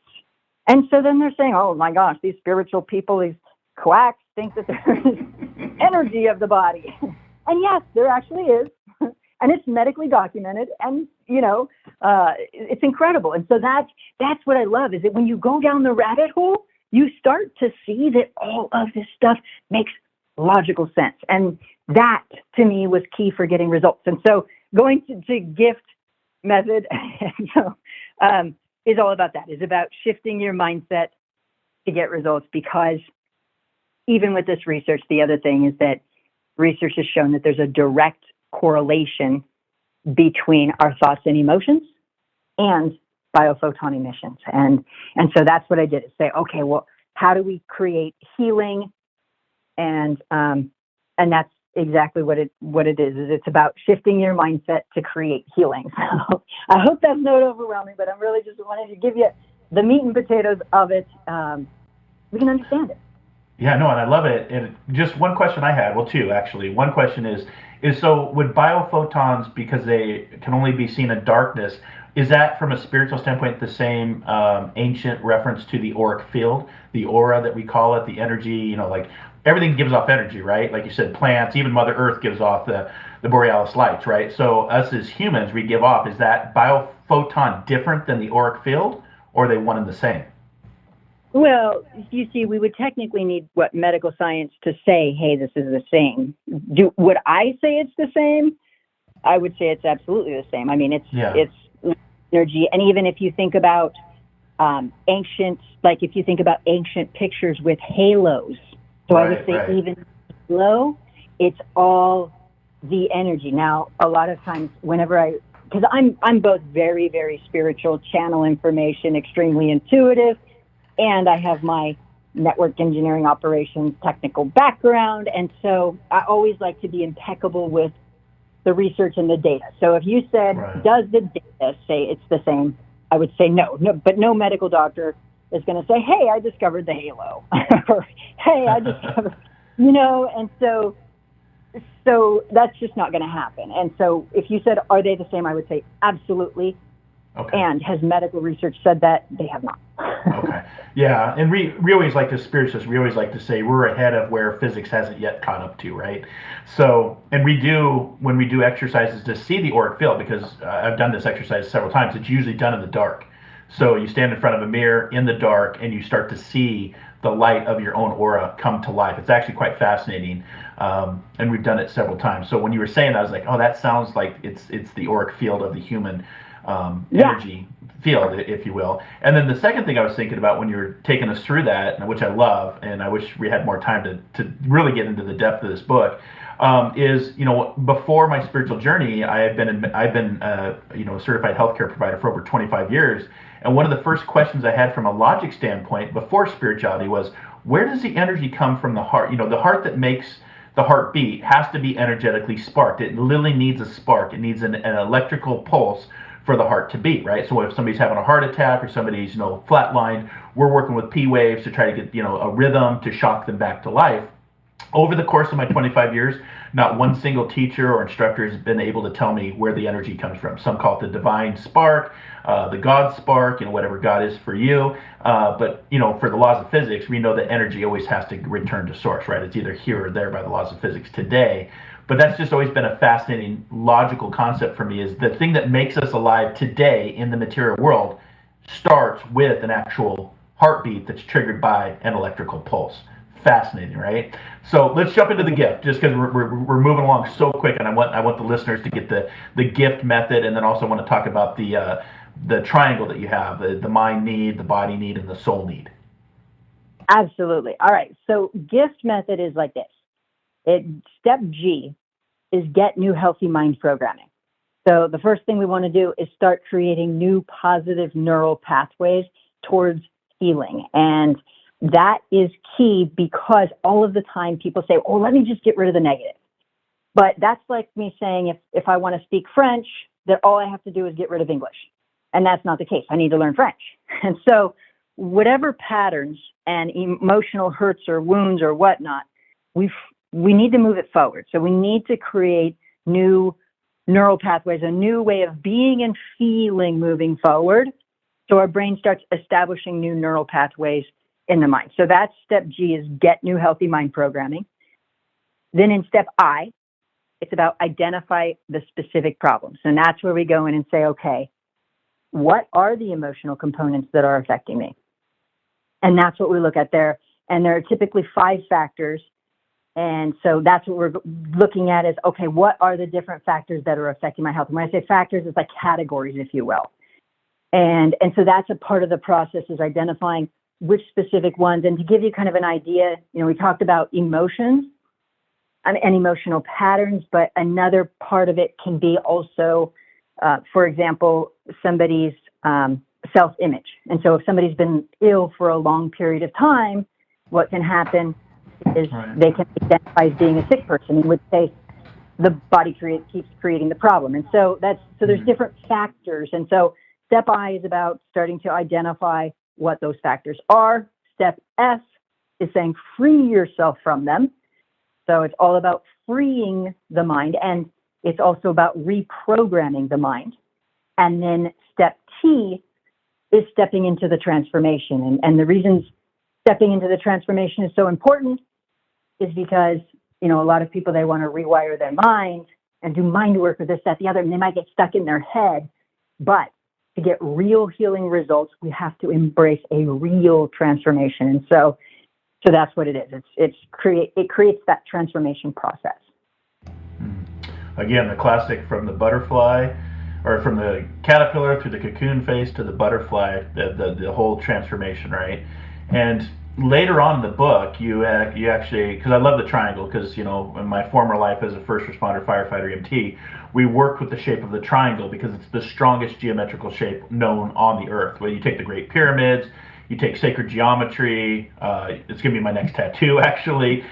And so then they're saying, oh my gosh, these spiritual people, these quacks think that there's energy of the body. And yes, there actually is. And it's medically documented, and it's incredible. And so that's what I love, is that when you go down the rabbit hole, you start to see that all of this stuff makes logical sense. And that to me was key for getting results. And so going to gift method is all about that, is about shifting your mindset to get results. Because even with this research, the other thing is that research has shown that there's a direct correlation between our thoughts and emotions and biophoton emissions. And so that's what I did, is say, okay, well, how do we create healing? And that's exactly what it is it's about shifting your mindset to create healing. So I hope that's not overwhelming, but I'm really just wanting to give you the meat and potatoes of it. We can understand it. Yeah, no, and I love it. And just one question I had, well, two actually. One question is so would biophotons, because they can only be seen in darkness, is that from a spiritual standpoint the same ancient reference to the auric field, the aura that we call it, the energy, like everything gives off energy, right? Like you said, plants, even Mother Earth gives off the borealis lights, right? So us as humans, we give off, is that biophoton different than the auric field, or are they one and the same? Well, you see, we would technically need medical science to say, hey, this is the same. Would I say it's the same? I would say it's absolutely the same. I mean, it's energy. And even if you think about ancient pictures with halos, so I would say even halo, it's all the energy. Now, a lot of times because I'm both very, very spiritual, channel information, extremely intuitive, and I have my network engineering operations technical background. And so I always like to be impeccable with the research and the data. So if you said, does the data say it's the same? I would say no, but no medical doctor is going to say, hey, I discovered the halo, or hey, I discovered, and so that's just not going to happen. And so if you said, are they the same? I would say absolutely. Okay. And has medical research said that? They have not. Okay. Yeah, and we always like to, spiritualists, we always like to say we're ahead of where physics hasn't yet caught up to, right? So, and when we do exercises to see the auric field, because I've done this exercise several times, it's usually done in the dark. So you stand in front of a mirror in the dark and you start to see the light of your own aura come to life. It's actually quite fascinating, and we've done it several times. So when you were saying that, I was like, oh, that sounds like it's the auric field of the human energy field, if you will. And then the second thing I was thinking about when you were taking us through that, which I love, and I wish we had more time to really get into the depth of this book, is before my spiritual journey, I've been a certified healthcare provider for over 25 years. And one of the first questions I had from a logic standpoint before spirituality was, where does the energy come from the heart? The heart that makes the heart beat has to be energetically sparked. It literally needs a spark. It needs an electrical pulse for the heart to beat, right? So if somebody's having a heart attack or somebody's flatlined, we're working with P waves to try to get a rhythm to shock them back to life. over the course of my 25 years, not one single teacher or instructor has been able to tell me where the energy comes from. Some call it the divine spark, the God spark, whatever God is for you. But, for the laws of physics, we know that energy always has to return to source, right? It's either here or there by the laws of physics today. But that's just always been a fascinating logical concept for me, is the thing that makes us alive today in the material world starts with an actual heartbeat that's triggered by an electrical pulse. Fascinating, right? So let's jump into the gift, just because we're moving along so quick, and I want the listeners to get the gift method, and then also want to talk about the triangle that you have, the mind need, the body need, and the soul need. Absolutely. All right. So gift method is like this. Step G is get new healthy mind programming. So the first thing we want to do is start creating new positive neural pathways towards healing. And that is key, because all of the time people say, oh, let me just get rid of the negative. But that's like me saying, if I want to speak French, that all I have to do is get rid of English. And that's not the case. I need to learn French. And so whatever patterns and emotional hurts or wounds or whatnot, we need to move it forward. So we need to create new neural pathways, a new way of being and feeling moving forward. So our brain starts establishing new neural pathways in the mind. So that's step G, is get new healthy mind programming. Then in step I, it's about identify the specific problems. And that's where we go in and say, okay, what are the emotional components that are affecting me? And that's what we look at there. And there are typically 5 factors. And so that's what we're looking at is, okay, what are the different factors that are affecting my health? And when I say factors, it's like categories, if you will. And so that's a part of the process, is identifying which specific ones. And to give you kind of an idea, we talked about emotions and emotional patterns, but another part of it can be also, for example, somebody's self-image. And so if somebody's been ill for a long period of time, what can happen is they can identify as being a sick person, in which case the body keeps creating the problem. And so there's different factors. And so step I is about starting to identify what those factors are. Step S is saying free yourself from them. So it's all about freeing the mind, and it's also about reprogramming the mind. And then step T is stepping into the transformation. And the reasons stepping into the transformation is so important is because, a lot of people, they want to rewire their mind and do mind work or this, that, the other, and they might get stuck in their head. But to get real healing results, we have to embrace a real transformation. And so that's what it is. It creates that transformation process. Again, the classic, from the butterfly, or from the caterpillar through the cocoon phase to the butterfly, the whole transformation, right? And later on in the book, you actually, because I love the triangle, because in my former life as a first responder, firefighter, EMT, we worked with the shape of the triangle because it's the strongest geometrical shape known on the earth. Where you take the Great Pyramids, you take sacred geometry, it's going to be my next tattoo actually,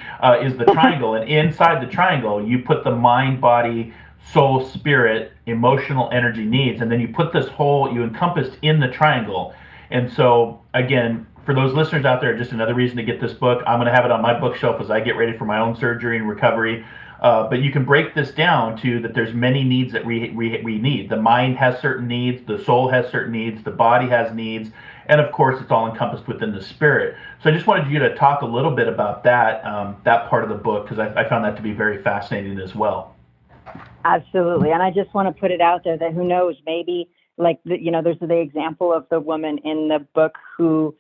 is the triangle. And inside the triangle, you put the mind, body, soul, spirit, emotional energy needs, and then you put this whole, you encompassed in the triangle. And so again, for those listeners out there, just another reason to get this book. I'm going to have it on my bookshelf as I get ready for my own surgery and recovery. But you can break this down to that there's many needs that we need. The mind has certain needs, the soul has certain needs, the body has needs, and of course it's all encompassed within the spirit. So I just wanted you to talk a little bit about that part of the book, because I found that to be very fascinating as well. Absolutely. And I just want to put it out there that who knows, maybe there's the example of the woman in the book who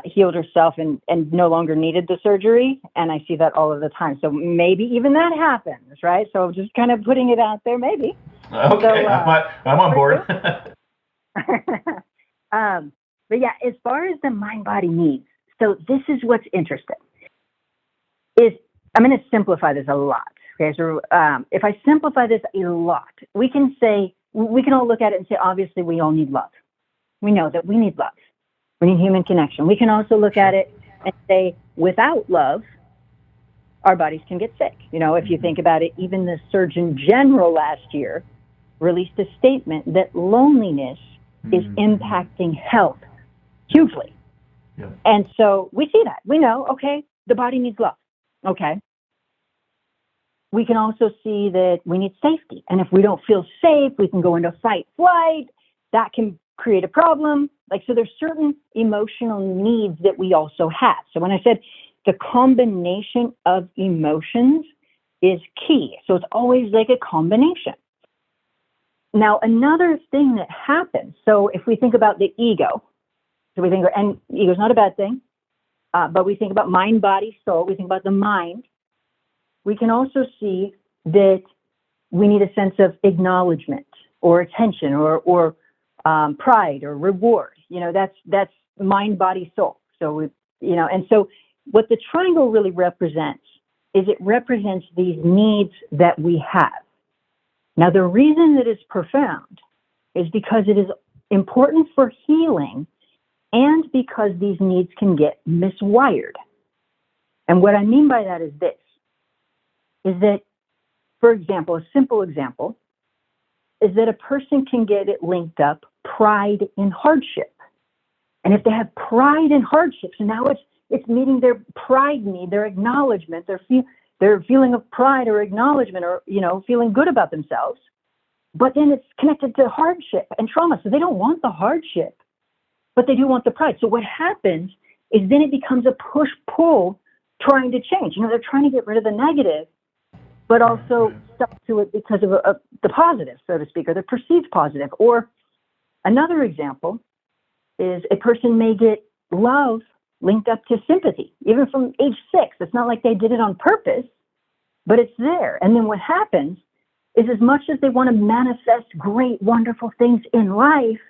healed herself and no longer needed the surgery. And I see that all of the time. So maybe even that happens, right? So just kind of putting it out there, maybe. Okay, so, I'm on board. But yeah, as far as the mind-body needs, so this is what's interesting. I'm going to simplify this a lot. Okay, so if I simplify this a lot, we can all look at it and say, obviously, we all need love. We know that we need love. We need human connection. We can also look at it and say, without love, our bodies can get sick. If you think about it, even the Surgeon General last year released a statement that loneliness is impacting health hugely. Yeah. And so we see that. We know, okay, the body needs love. Okay. we can also see that we need safety. And if we don't feel safe, we can go into fight, flight. That can create a problem. Like, so there's certain emotional needs that we also have. So when I said the combination of emotions is key. So it's always like a combination. Now, another thing that happens, so if we think about the ego, so we think, and ego is not a bad thing, but we think about mind, body, soul, we think about the mind. We can also see that we need a sense of acknowledgement or attention or pride or reward. That's mind, body, soul. So and so what the triangle really represents is it represents these needs that we have. Now, the reason that it's profound is because it is important for healing and because these needs can get miswired. And what I mean by that is this, is that, for example, a simple example is that a person can get it linked up pride in hardship. And if they have pride in hardship, so now it's meeting their pride need, their acknowledgement, their feeling of pride or acknowledgement or, feeling good about themselves. But then it's connected to hardship and trauma. So they don't want the hardship, but they do want the pride. So what happens is then it becomes a push-pull trying to change. They're trying to get rid of the negative, but also stuck to it because of the positive, so to speak, or the perceived positive. Or another example is a person may get love linked up to sympathy, even from age 6. It's not like they did it on purpose, but it's there. And then what happens is, as much as they want to manifest great, wonderful things in life,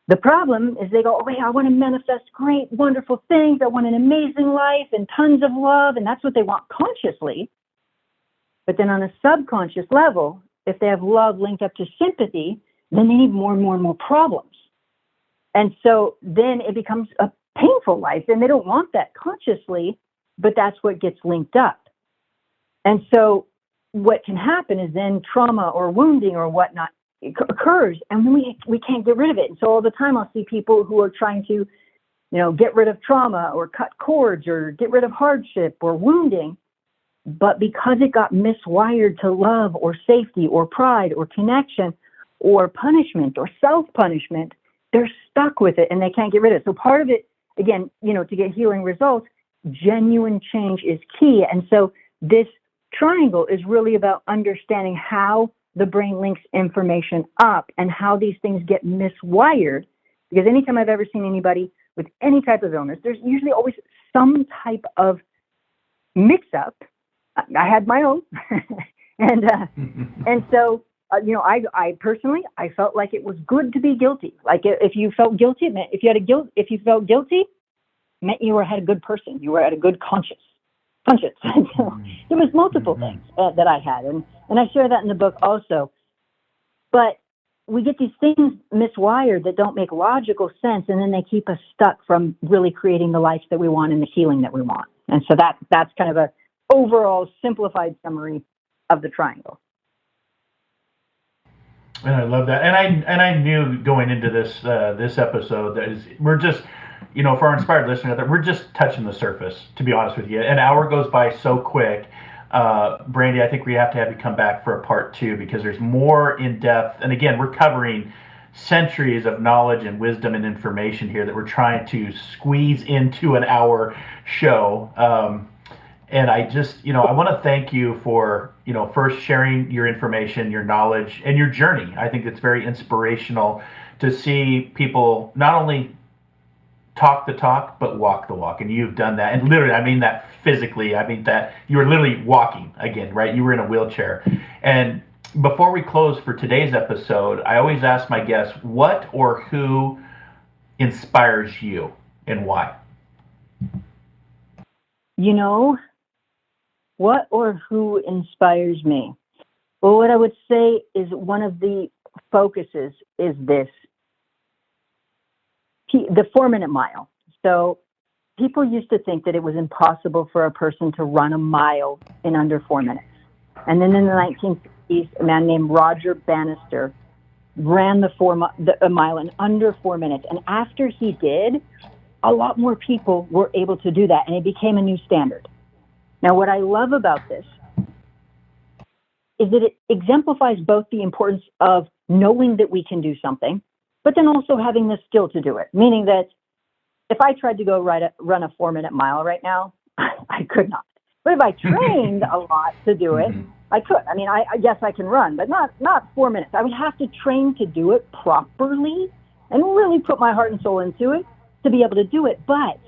the problem is they go, oh, wait, I want to manifest great, wonderful things. I want an amazing life and tons of love. And that's what they want consciously. But then on a subconscious level, if they have love linked up to sympathy, then they need more and more and more problems. And so then it becomes a painful life, and they don't want that consciously, but that's what gets linked up. And so what can happen is then trauma or wounding or whatnot occurs, and then we can't get rid of it. And so all the time I'll see people who are trying to, get rid of trauma or cut cords or get rid of hardship or wounding, but because it got miswired to love or safety or pride or connection or punishment or self-punishment, they're stuck with it and they can't get rid of it. So part of it, again, to get healing results, genuine change is key. And so this triangle is really about understanding how the brain links information up and how these things get miswired. Because anytime I've ever seen anybody with any type of illness, there's usually always some type of mix-up. I had my own. and so, I personally, I felt like it was good to be guilty. Like if you felt guilty, it meant if you felt guilty, it meant you had a good person. You were at a good conscience. And so there was multiple things that I had, and I share that in the book also. But we get these things miswired that don't make logical sense, and then they keep us stuck from really creating the life that we want and the healing that we want. And so that's kind of a overall simplified summary of the triangle. And I love that. And I knew going into this episode that we're just, for our inspired listeners, that we're just touching the surface, to be honest with you. An hour goes by so quick. Brandy, I think we have to have you come back for a part 2 because there's more in depth. And again, we're covering centuries of knowledge and wisdom and information here that we're trying to squeeze into an hour show. And I just, I want to thank you for, first sharing your information, your knowledge, and your journey. I think it's very inspirational to see people not only talk the talk, but walk the walk. And you've done that. And literally, I mean that physically. I mean that you were literally walking again, right? You were in a wheelchair. And before we close for today's episode, I always ask my guests, what or who inspires you and why? What or who inspires me? Well, what I would say is one of the focuses is this, the 4-minute mile. So people used to think that it was impossible for a person to run a mile in under 4 minutes. And then in the 1950s, a man named Roger Bannister ran a mile in under 4 minutes. And after he did, a lot more people were able to do that, and it became a new standard. Now, what I love about this is that it exemplifies both the importance of knowing that we can do something, but then also having the skill to do it. Meaning that if I tried to go run a 4-minute mile right now, I could not. But if I trained a lot to do it, I could. I mean, I guess I can run, but not 4 minutes. I would have to train to do it properly and really put my heart and soul into it to be able to do it. But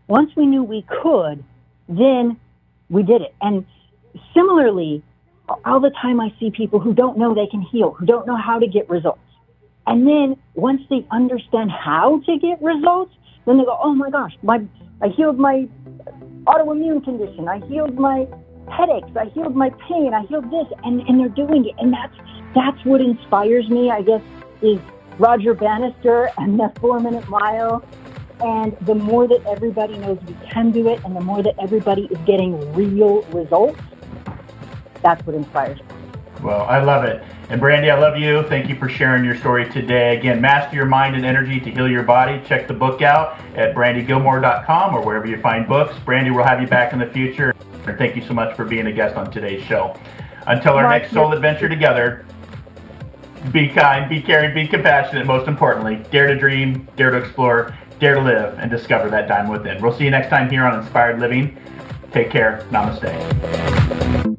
once we knew we could, then we did it. And similarly, all the time I see people who don't know they can heal, who don't know how to get results. And then once they understand how to get results, then they go, oh my gosh, I healed my autoimmune condition. I healed my headaches. I healed my pain. I healed this. And they're doing it. And that's what inspires me, I guess, is Roger Bannister and the 4-minute mile. And the more that everybody knows we can do it, and the more that everybody is getting real results, that's what inspires me. Well, I love it. And Brandy, I love you. Thank you for sharing your story today. Again, Master Your Mind and Energy to Heal Your Body. Check the book out at brandygilmore.com or wherever you find books. Brandy, we'll have you back in the future. And thank you so much for being a guest on today's show. Until our next soul adventure together, be kind, be caring, be compassionate, most importantly. Dare to dream, dare to explore, dare to live, and discover that diamond within. We'll see you next time here on Inspired Living. Take care. Namaste.